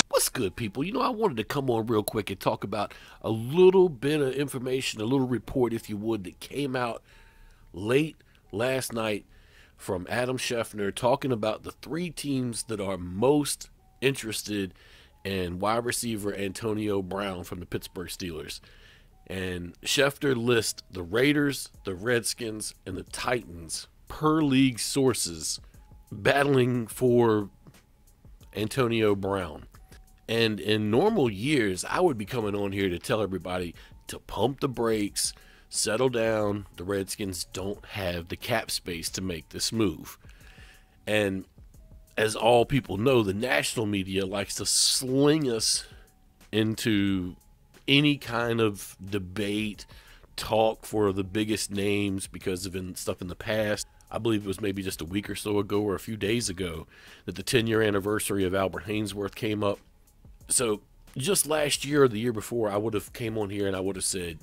What's good, people? I wanted to come on real quick and talk about a little bit of information, a little report, if you would, that came out late last night from Adam Schefter talking about the three teams that are most interested in wide receiver Antonio Brown from the Pittsburgh Steelers. And Schefter lists the Raiders, the Redskins, and the Titans per league sources battling for Antonio Brown. And in normal years, I would be coming on here to tell everybody to pump the brakes, settle down. The Redskins don't have the cap space to make this move. And as all people know, the national media likes to sling us into any kind of debate, talk for the biggest names because of stuff in the past. I believe it was maybe just a week or so ago or a few days ago that the 10-year anniversary of Albert Haynesworth came up. So just last year or the year before, I would have came on here and I would have said,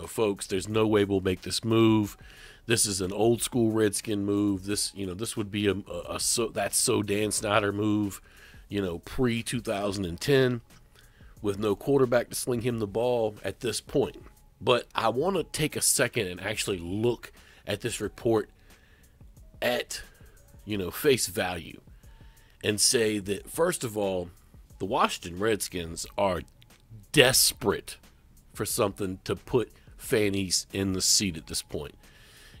folks, there's no way we'll make this move. This is an old school Redskin move. This would be that's so Dan Snyder move, pre 2010, with no quarterback to sling him the ball at this point. But I want to take a second and actually look at this report at, face value and say that, first of all, the Washington Redskins are desperate for something to put fannies in the seat at this point.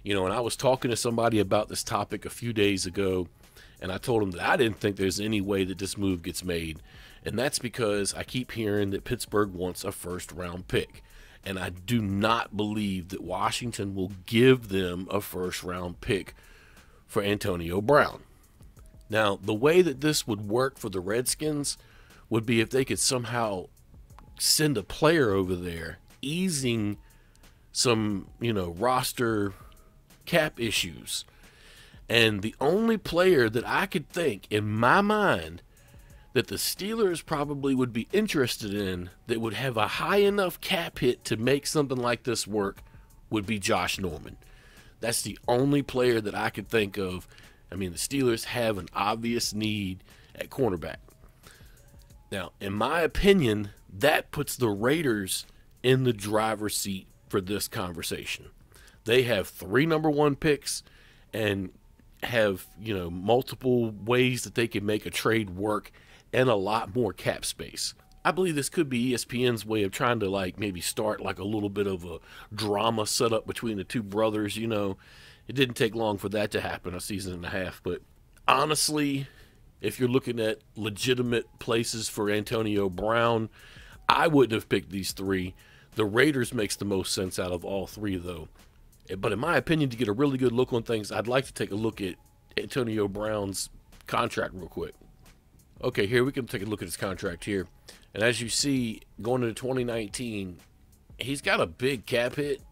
And I was talking to somebody about this topic a few days ago, and I told them that I didn't think there's any way that this move gets made. And that's because I keep hearing that Pittsburgh wants a first-round pick. And I do not believe that Washington will give them a first-round pick for Antonio Brown. Now, the way that this would work for the Redskins would be if they could somehow send a player over there, easing some, roster cap issues. And the only player that I could think in my mind that the Steelers probably would be interested in that would have a high enough cap hit to make something like this work would be Josh Norman. That's the only player that I could think of. I mean, the Steelers have an obvious need at cornerback. Now, in my opinion, that puts the Raiders in the driver's seat for this conversation. They have 3 number 1 picks and have, multiple ways that they can make a trade work and a lot more cap space. I believe this could be ESPN's way of trying to maybe start a little bit of a drama set up between the two brothers. It didn't take long for that to happen, a season and a half. But honestly, if you're looking at legitimate places for Antonio Brown, I wouldn't have picked these 3. The Raiders makes the most sense out of all 3, though. But in my opinion, to get a really good look on things, I'd like to take a look at Antonio Brown's contract real quick. Okay, here we can take a look at his contract here. And as you see, going into 2019, he's got a big cap hit.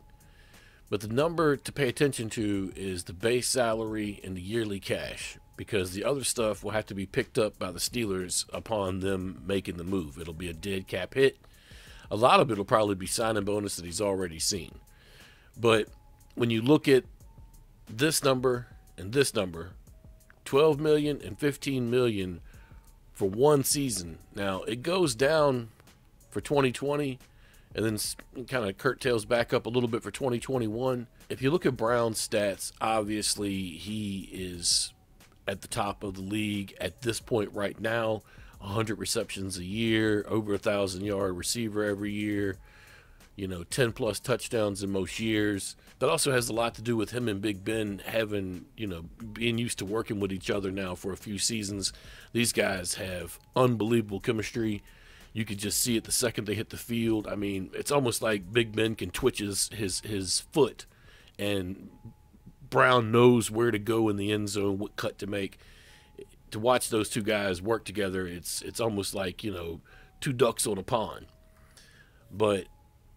But the number to pay attention to is the base salary and the yearly cash, because the other stuff will have to be picked up by the Steelers upon them making the move. It'll be a dead cap hit. A lot of it will probably be signing bonus that he's already seen. But when you look at this number and this number, $12 million and $15 million for one season. Now, it goes down for 2020 and then kind of curtails back up a little bit for 2021. If you look at Brown's stats, obviously he is at the top of the league at this point right now. 100 receptions a year, over 1,000-yard receiver every year, 10-plus touchdowns in most years. That also has a lot to do with him and Big Ben having, being used to working with each other now for a few seasons. These guys have unbelievable chemistry. You could just see it the second they hit the field. I mean, it's almost like Big Ben can twitch his foot, and Brown knows where to go in the end zone, what cut to make. To watch those two guys work together, it's almost like, two ducks on a pond. But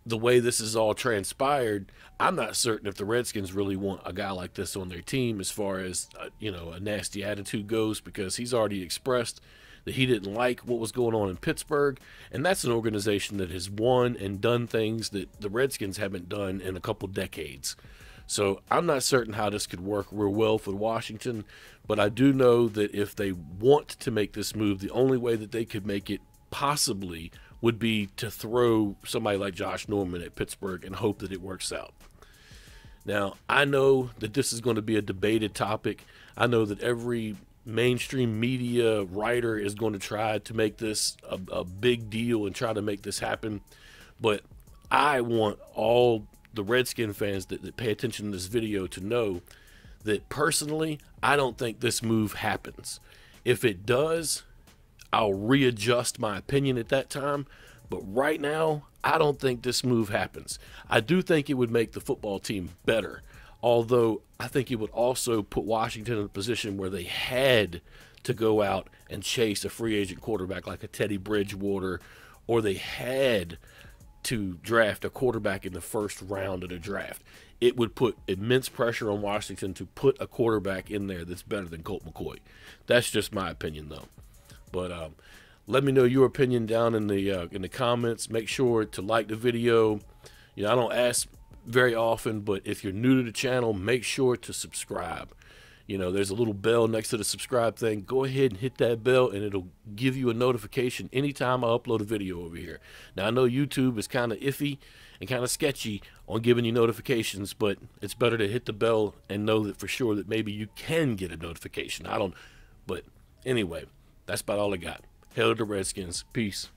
the way this is all transpired, I'm not certain if the Redskins really want a guy like this on their team as far as, a nasty attitude goes, because he's already expressed that he didn't like what was going on in Pittsburgh, and that's an organization that has won and done things that the Redskins haven't done in a couple decades. So I'm not certain how this could work real well for Washington, but I do know that if they want to make this move, the only way that they could make it possibly would be to throw somebody like Josh Norman at Pittsburgh and hope that it works out. Now, I know that this is going to be a debated topic. I know that every mainstream media writer is going to try to make this a big deal and try to make this happen. But I want all the Redskin fans that pay attention to this video to know that personally, I don't think this move happens. If it does, I'll readjust my opinion at that time. But right now, I don't think this move happens. I do think it would make the football team better, although I think it would also put Washington in a position where they had to go out and chase a free agent quarterback like a Teddy Bridgewater, or they had to draft a quarterback in the first round of the draft. It would put immense pressure on Washington to put a quarterback in there that's better than Colt McCoy. That's just my opinion, though. But let me know your opinion down in the comments. Make sure to like the video. I don't ask very often, but if you're new to the channel, make sure to subscribe. There's a little bell next to the subscribe thing. Go ahead and hit that bell, and it'll give you a notification anytime I upload a video over here. Now, I know YouTube is kind of iffy and kind of sketchy on giving you notifications, but it's better to hit the bell and know that for sure that maybe you can get a notification. But anyway, that's about all I got. Hail to the Redskins. Peace.